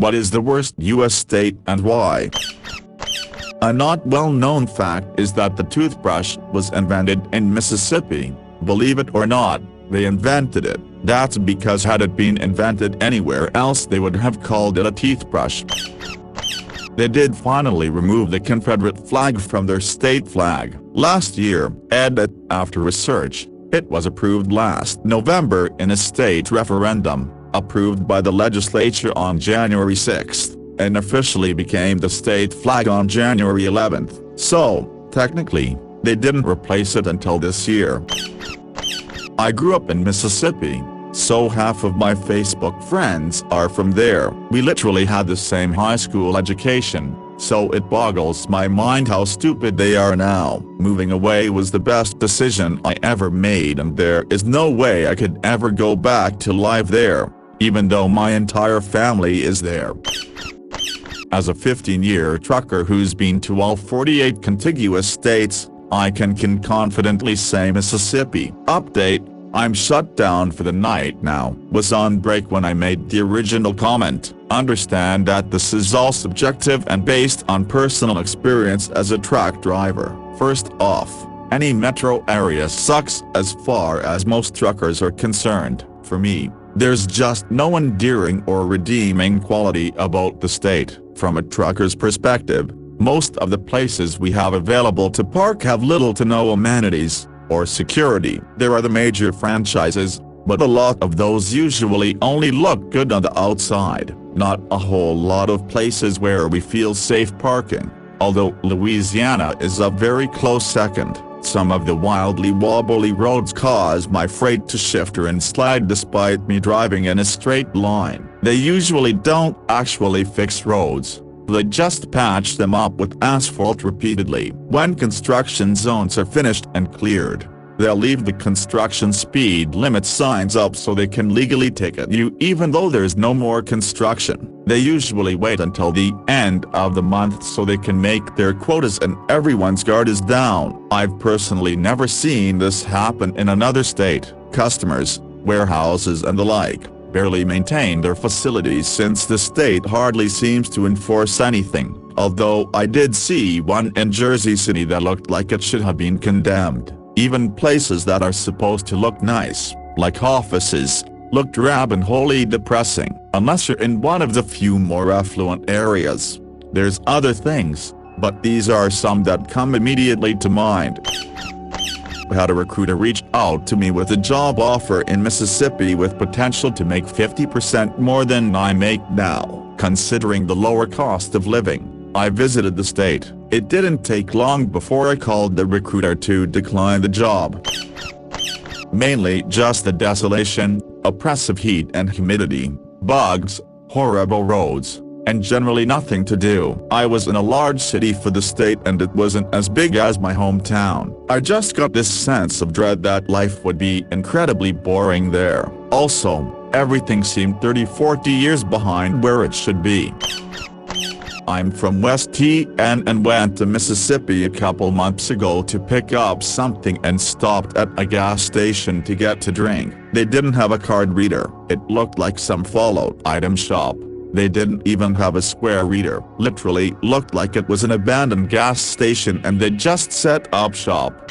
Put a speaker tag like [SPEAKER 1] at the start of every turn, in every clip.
[SPEAKER 1] What is the worst U.S. state and why? A not well-known fact is that the toothbrush was invented in Mississippi. Believe it or not, they invented it. That's because had it been invented anywhere else they would have called it a toothbrush. They did finally remove the Confederate flag from their state flag last year, and after research, it was approved last November in a state referendum, approved by the legislature on January 6, and officially became the state flag on January 11. So, technically, they didn't replace it until this year. I grew up in Mississippi, so half of my Facebook friends are from there. We literally had the same high school education, so it boggles my mind how stupid they are now. Moving away was the best decision I ever made, and there is no way I could ever go back to live there, even though my entire family is there. As a 15-year trucker who's been to all 48 contiguous states, I can confidently say Mississippi. Update: I'm shut down for the night now. Was on break when I made the original comment. Understand that this is all subjective and based on personal experience as a truck driver. First off, any metro area sucks as far as most truckers are concerned. For me, there's just no endearing or redeeming quality about the state. From a trucker's perspective, most of the places we have available to park have little to no amenities or security. There are the major franchises, but a lot of those usually only look good on the outside. Not a whole lot of places where we feel safe parking, although Louisiana is a very close second. Some of the wildly wobbly roads cause my freight to shifter and slide despite me driving in a straight line. They usually don't actually fix roads. They just patch them up with asphalt repeatedly. When construction zones are finished and cleared, they'll leave the construction speed limit signs up so they can legally ticket you even though there's no more construction. They usually wait until the end of the month so they can make their quotas and everyone's guard is down. I've personally never seen this happen in another state. Customers, warehouses and the like barely maintain their facilities since the state hardly seems to enforce anything, although I did see one in Jersey City that looked like it should have been condemned. Even places that are supposed to look nice, like offices, look drab and wholly depressing. Unless you're in one of the few more affluent areas. There's other things, but these are some that come immediately to mind. Had a recruiter reach out to me with a job offer in Mississippi with potential to make 50% more than I make now. Considering the lower cost of living, I visited the state. It didn't take long before I called the recruiter to decline the job. Mainly just the desolation, oppressive heat and humidity, bugs, horrible roads, and generally nothing to do. I was in a large city for the state and it wasn't as big as my hometown. I just got this sense of dread that life would be incredibly boring there. Also, everything seemed 30-40 years behind where it should be. I'm from West TN and went to Mississippi a couple months ago to pick up something and stopped at a gas station to get to drink. They didn't have a card reader. It looked like some Fallout item shop. They didn't even have a square reader. Literally looked like it was an abandoned gas station and they just set up shop.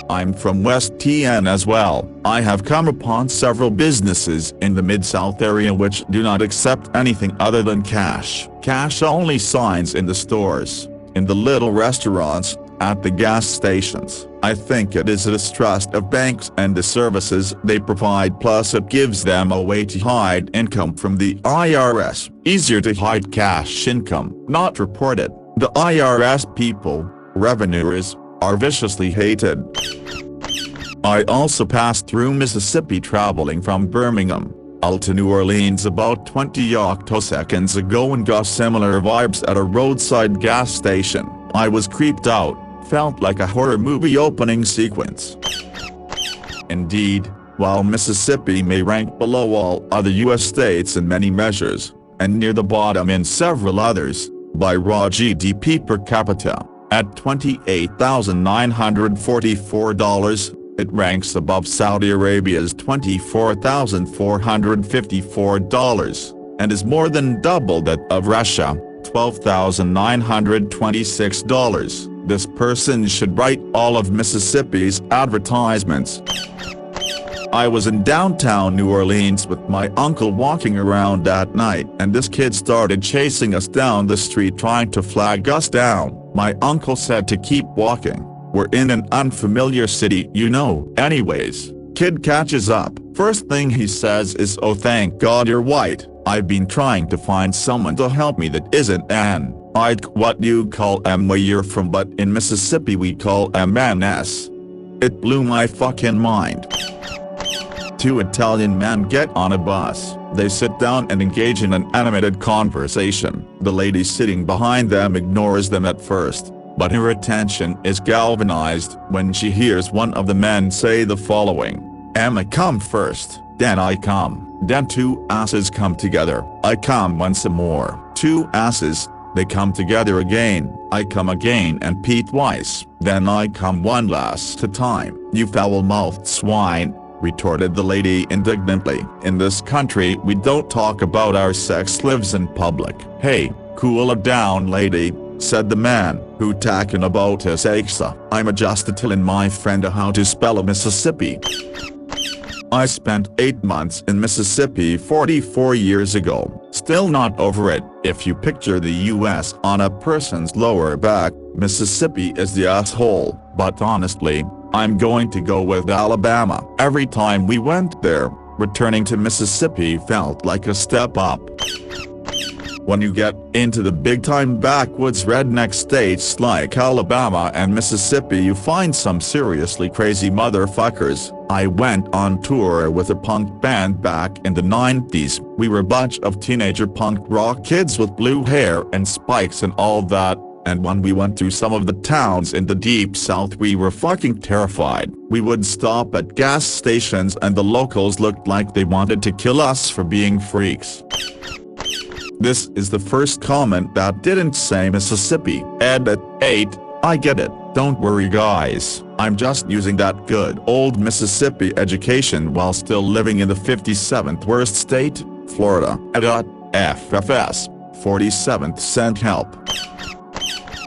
[SPEAKER 1] I'm from West TN as well. I have come upon several businesses in the Mid-South area which do not accept anything other than cash. Cash-only signs in the stores, in the little restaurants, at the gas stations. I think it is a distrust of banks and the services they provide, plus it gives them a way to hide income from the IRS. Easier to hide cash income, not report it. The IRS people, revenuers, are viciously hated. I also passed through Mississippi traveling from Birmingham to New Orleans about 20 octoseconds ago and got similar vibes at a roadside gas station. I was creeped out, felt like a horror movie opening sequence. Indeed, while Mississippi may rank below all other U.S. states in many measures, and near the bottom in several others, by raw GDP per capita, at $28,944, it ranks above Saudi Arabia's $24,454. and is more than double that of Russia, $12,926. This person should write all of Mississippi's advertisements. I was in downtown New Orleans with my uncle walking around at night, and this kid started chasing us down the street trying to flag us down. My uncle said to keep walking. We're in an unfamiliar city, you know. Anyways, kid catches up. First thing he says is, "Oh, thank God you're white. I've been trying to find someone to help me that isn't an what you call where you're from, but in Mississippi we call MNS." It blew my fucking mind. Two Italian men get on a bus. They sit down and engage in an animated conversation. The lady sitting behind them ignores them at first, but her attention is galvanized when she hears one of the men say the following: "Emma come first, then I come, then two asses come together, I come once more, two asses, they come together again, I come again and Pete twice, then I come one last time, you foul-mouthed swine," retorted the lady indignantly. "In this country we don't talk about our sex lives in public." "Hey, cool it down lady," said the man, who talking about his exa. "I'm just telling my friend how to spell a Mississippi. I spent 8 months in Mississippi 44 years ago, still not over it. If you picture the US on a person's lower back, Mississippi is the asshole, but honestly, I'm going to go with Alabama. Every time we went there, returning to Mississippi felt like a step up. When you get into the big-time backwoods redneck states like Alabama and Mississippi, you find some seriously crazy motherfuckers. I went on tour with a punk band back in the 90s. We were a bunch of teenager punk rock kids with blue hair and spikes and all that. And when we went through some of the towns in the deep south we were fucking terrified. We would stop at gas stations and the locals looked like they wanted to kill us for being freaks. This is the first comment that didn't say Mississippi. Edit 8, I get it, don't worry guys, I'm just using that good old Mississippi education while still living in the 57th worst state, Florida. Edit, FFS, 47th cent help.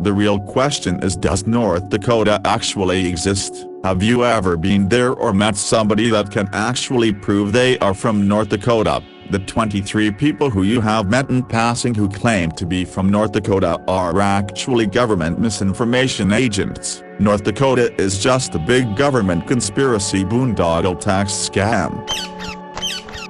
[SPEAKER 1] The real question is, does North Dakota actually exist? Have you ever been there or met somebody that can actually prove they are from North Dakota? The 23 people who you have met in passing who claim to be from North Dakota are actually government misinformation agents. North Dakota is just a big government conspiracy boondoggle tax scam.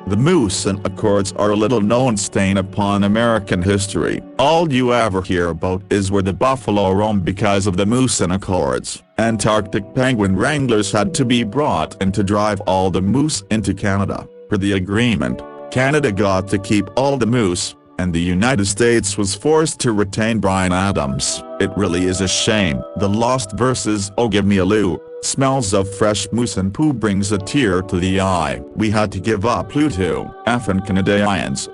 [SPEAKER 1] The Mooson Accords are a little-known stain upon American history. All you ever hear about is where the buffalo roam because of the Mooson Accords. Antarctic penguin wranglers had to be brought in to drive all the moose into Canada. Per the agreement, Canada got to keep all the moose, and the United States was forced to retain Bryan Adams. It really is a shame. The Lost versus Oh Give Me a Lou. Smells of fresh moose and poo brings a tear to the eye. We had to give up Pluto, effing Canadians.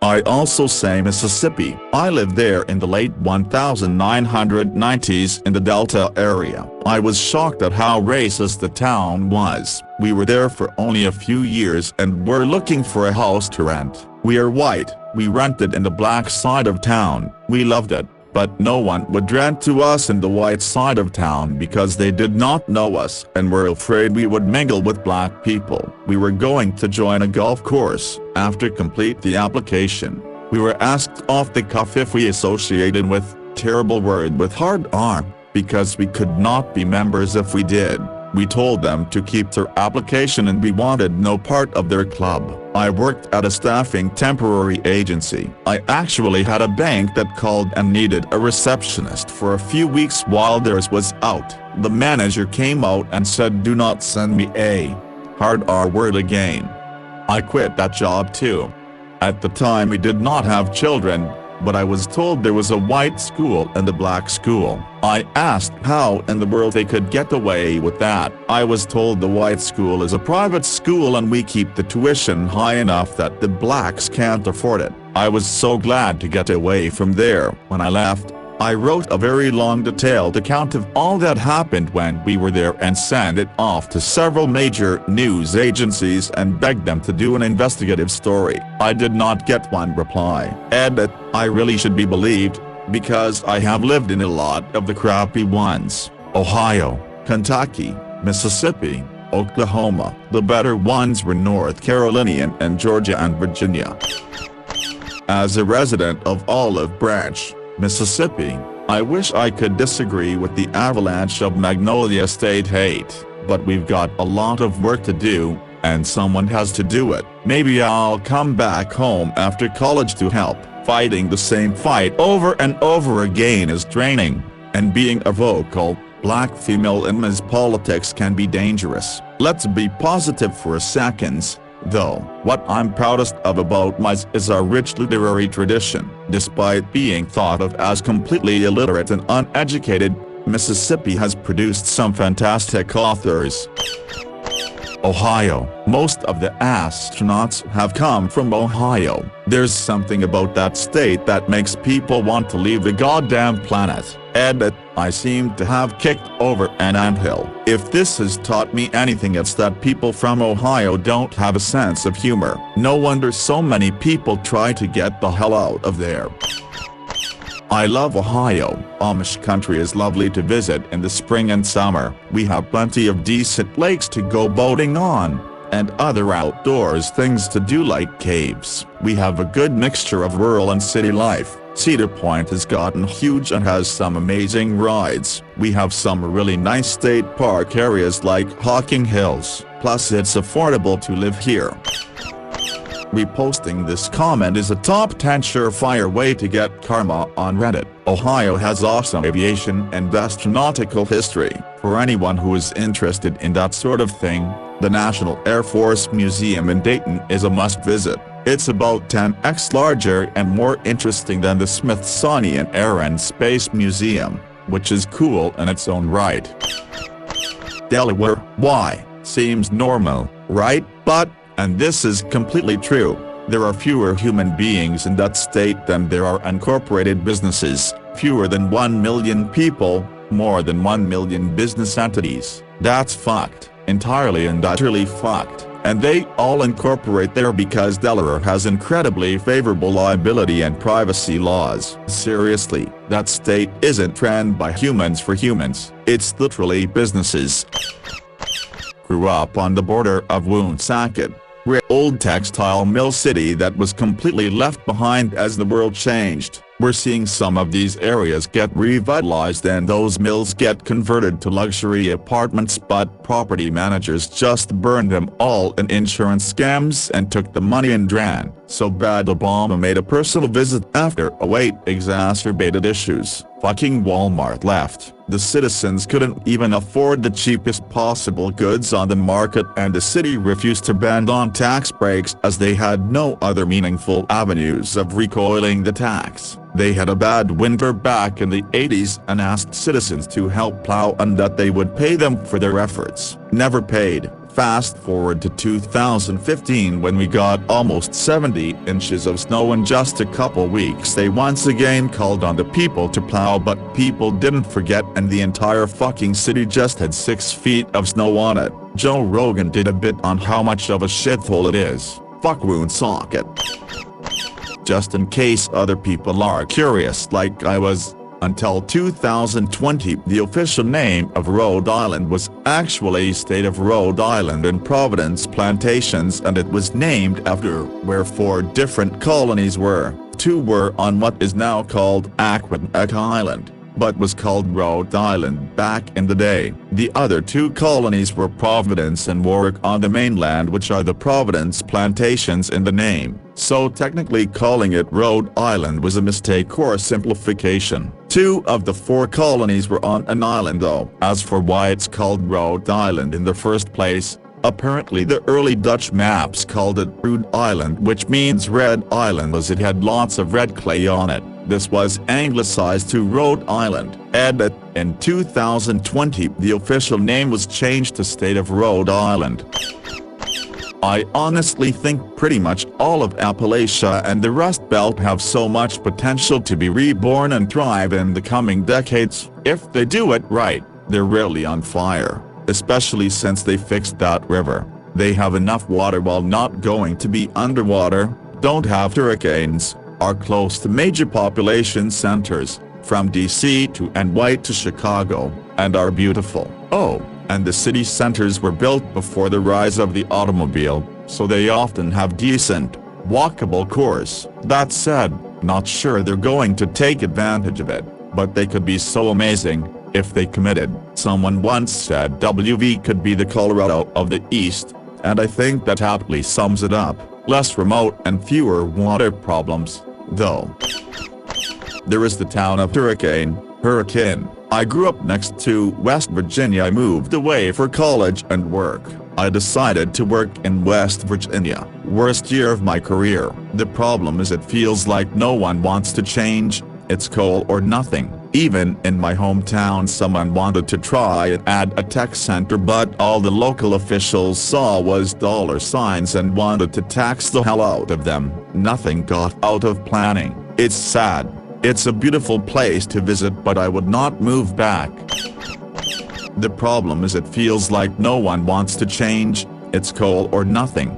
[SPEAKER 1] I also say Mississippi. I lived there in the late 1990s in the Delta area. I was shocked at how racist the town was. We were there for only a few years and were looking for a house to rent. We are white, we rented in the black side of town. We loved it. But no one would rent to us in the white side of town because they did not know us and were afraid we would mingle with black people. We were going to join a golf course. After complete the application, we were asked off the cuff if we associated with, terrible word with hard R, because we could not be members if we did. We told them to keep their application and we wanted no part of their club. I worked at a staffing temporary agency. I actually had a bank that called and needed a receptionist for a few weeks while theirs was out. The manager came out and said, "Do not send me a hard R word again." I quit that job too. At the time we did not have children, but I was told there was a white school and a black school. I asked how in the world they could get away with that. I was told the white school is a private school and we keep the tuition high enough that the blacks can't afford it. I was so glad to get away from there. When I left, I wrote a very long detailed account of all that happened when we were there and sent it off to several major news agencies and begged them to do an investigative story. I did not get one reply. Edit, I really should be believed, because I have lived in a lot of the crappy ones. Ohio, Kentucky, Mississippi, Oklahoma. The better ones were North Carolina and Georgia and Virginia. As a resident of Olive Branch, Mississippi, I wish I could disagree with the avalanche of Magnolia State hate, but we've got a lot of work to do, and someone has to do it. Maybe I'll come back home after college to help. Fighting the same fight over and over again is draining, and being a vocal, black female in Ms. politics can be dangerous. Let's be positive for a second, though. What I'm proudest of about Ms. is our rich literary tradition. Despite being thought of as completely illiterate and uneducated, Mississippi has produced some fantastic authors. Ohio. Most of the astronauts have come from Ohio. There's something about that state that makes people want to leave the goddamn planet. Edit, I seem to have kicked over an anthill. If this has taught me anything, it's that people from Ohio don't have a sense of humor. No wonder so many people try to get the hell out of there. I love Ohio. Amish country is lovely to visit in the spring and summer. We have plenty of decent lakes to go boating on, and other outdoors things to do like caves. We have a good mixture of rural and city life. Cedar Point has gotten huge and has some amazing rides. We have some really nice state park areas like Hocking Hills, plus it's affordable to live here. Reposting this comment is a top 10 surefire way to get karma on Reddit. Ohio has awesome aviation and astronautical history. For anyone who is interested in that sort of thing, the National Air Force Museum in Dayton is a must-visit. It's about 10x larger and more interesting than the Smithsonian Air and Space Museum, which is cool in its own right. Delaware, why? Seems normal, right? But, and this is completely true, there are fewer human beings in that state than there are incorporated businesses, fewer than 1 million people, more than 1 million business entities. That's fucked, entirely and utterly fucked, and they all incorporate there because Delaware has incredibly favorable liability and privacy laws. Seriously, that state isn't ran by humans for humans, it's literally businesses. Grew up on the border of Woonsocket, old textile mill city that was completely left behind as the world changed. We're seeing some of these areas get revitalized and those mills get converted to luxury apartments, but property managers just burned them all in insurance scams and took the money and ran. So bad Obama made a personal visit after a wait exacerbated issues. Fucking Walmart left. The citizens couldn't even afford the cheapest possible goods on the market, and the city refused to bend on tax breaks as they had no other meaningful avenues of recoiling the tax. They had a bad winter back in the 80s and asked citizens to help plow and that they would pay them for their efforts. Never paid. Fast forward to 2015 when we got almost 70 inches of snow in just a couple weeks. They once again called on the people to plow, but people didn't forget and the entire fucking city just had 6 feet of snow on it. Joe Rogan did a bit on how much of a shithole it is. Fuck Woonsocket. Just in case other people are curious like I was, until 2020 the official name of Rhode Island was actually State of Rhode Island and Providence Plantations, and it was named after where 4 different colonies were. 2 were on what is now called AskReddit Island, but was called Rhode Island back in the day. The other 2 colonies were Providence and Warwick on the mainland, which are the Providence Plantations in the name. So technically calling it Rhode Island was a mistake or a simplification. 2 of the 4 colonies were on an island though. As for why it's called Rhode Island in the first place, apparently the early Dutch maps called it Rude Island, which means Red Island as it had lots of red clay on it. This was anglicized to Rhode Island. Edit, in 2020 the official name was changed to State of Rhode Island. I honestly think pretty much all of Appalachia and the Rust Belt have so much potential to be reborn and thrive in the coming decades. If they do it right, they're really on fire, especially since they fixed that river. They have enough water while not going to be underwater, don't have hurricanes, are close to major population centers, from DC to NY to Chicago, and are beautiful. Oh, and the city centers were built before the rise of the automobile, so they often have decent, walkable cores. That said, not sure they're going to take advantage of it, but they could be so amazing, if they committed. Someone once said WV could be the Colorado of the East, and I think that aptly sums it up. Less remote and fewer water problems, though. There is the town of Hurricane. I grew up next to West Virginia. I moved away for college and work. I decided to work in West Virginia. Worst year of my career. The problem is it feels like no one wants to change. It's coal or nothing. Even in my hometown someone wanted to try and add a tech center, but all the local officials saw was dollar signs and wanted to tax the hell out of them. Nothing got out of planning. It's sad. It's a beautiful place to visit, but I would not move back. The problem is it feels like no one wants to change. It's coal or nothing.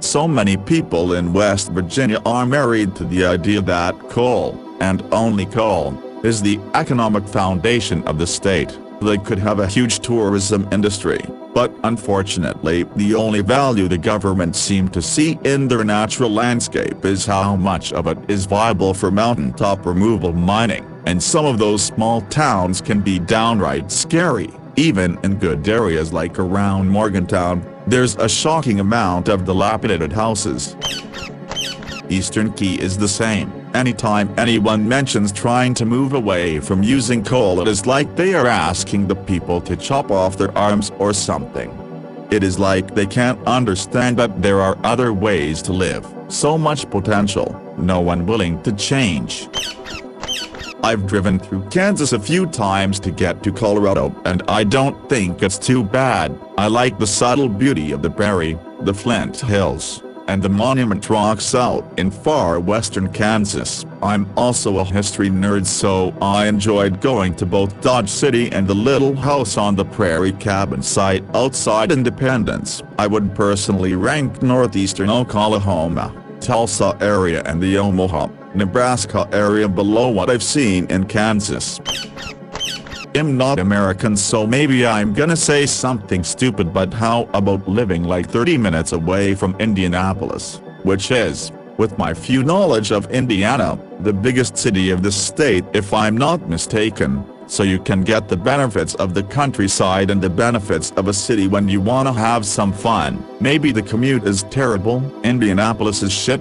[SPEAKER 1] So many people in West Virginia are married to the idea that coal, and only coal, is the economic foundation of the state. They could have a huge tourism industry, but unfortunately the only value the government seems to see in their natural landscape is how much of it is viable for mountaintop removal mining, and some of those small towns can be downright scary. Even in good areas like around Morgantown, there's a shocking amount of dilapidated houses. Eastern Key is the same. Anytime anyone mentions trying to move away from using coal, it is like they are asking the people to chop off their arms or something. It is like they can't understand that there are other ways to live. So much potential, no one willing to change. I've driven through Kansas a few times to get to Colorado, and I don't think it's too bad. I like the subtle beauty of the prairie, the Flint Hills, and the monument rocks out in far western Kansas. I'm also a history nerd, so I enjoyed going to both Dodge City and the Little House on the Prairie cabin site outside Independence. I would personally rank northeastern Oklahoma, Tulsa area and the Omaha, Nebraska area below what I've seen in Kansas. I'm not American, so maybe I'm gonna say something stupid, but how about living like 30 minutes away from Indianapolis, which is, with my few knowledge of Indiana, the biggest city of the state if I'm not mistaken, so you can get the benefits of the countryside and the benefits of a city when you wanna have some fun. Maybe the commute is terrible, Indianapolis is shit.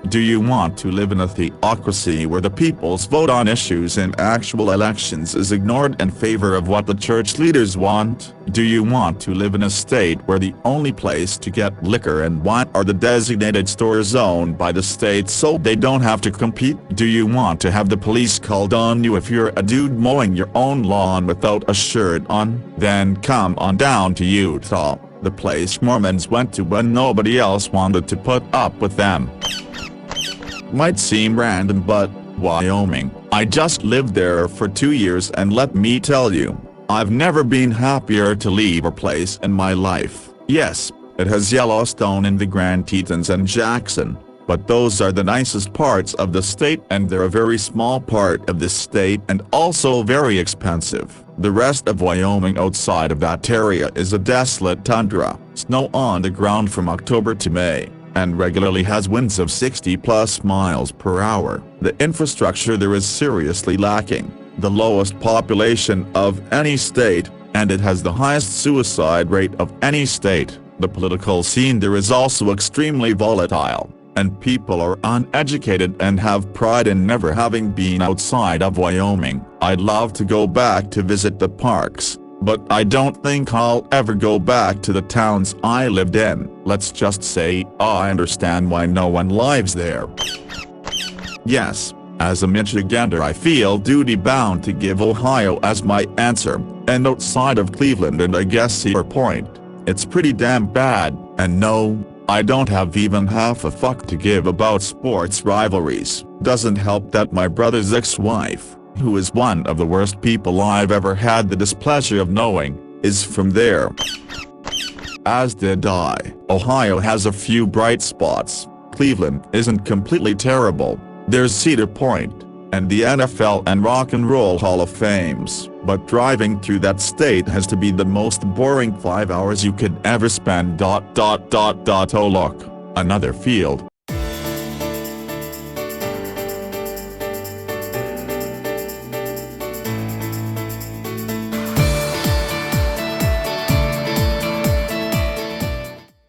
[SPEAKER 1] Do you want to live in a theocracy where the people's vote on issues in actual elections is ignored in favor of what the church leaders want? Do you want to live in a state where the only place to get liquor and wine are the designated stores owned by the state so they don't have to compete? Do you want to have the police called on you if you're a dude mowing your own lawn without a shirt on? Then come on down to Utah, the place Mormons went to when nobody else wanted to put up with them. Might seem random, but Wyoming. I just lived there for 2 years, and let me tell you, I've never been happier to leave a place in my life. Yes, it has Yellowstone and the Grand Tetons and Jackson, but those are the nicest parts of the state, and they're a very small part of the state and also very expensive. The rest of Wyoming outside of that area is a desolate tundra, snow on the ground from October to May, and regularly has winds of 60+ miles per hour. The infrastructure there is seriously lacking, the lowest population of any state, and it has the highest suicide rate of any state. The political scene there is also extremely volatile, and people are uneducated and have pride in never having been outside of Wyoming. I'd love to go back to visit the parks, but I don't think I'll ever go back to the towns I lived in. Let's just say, I understand why no one lives there. Yes, as a Michigander I feel duty-bound to give Ohio as my answer, and outside of Cleveland and I guess Cedar Point, It's pretty damn bad, and no, I don't have even half a fuck to give about sports rivalries. Doesn't help that my brother's ex-wife, who is one of the worst people I've ever had the displeasure of knowing, is from there. As did I. Ohio has a few bright spots. Cleveland isn't completely terrible. There's Cedar Point, and the NFL and Rock and Roll Hall of Fames, but driving through that state has to be the most boring 5 hours you could ever spend. Oh look, another field.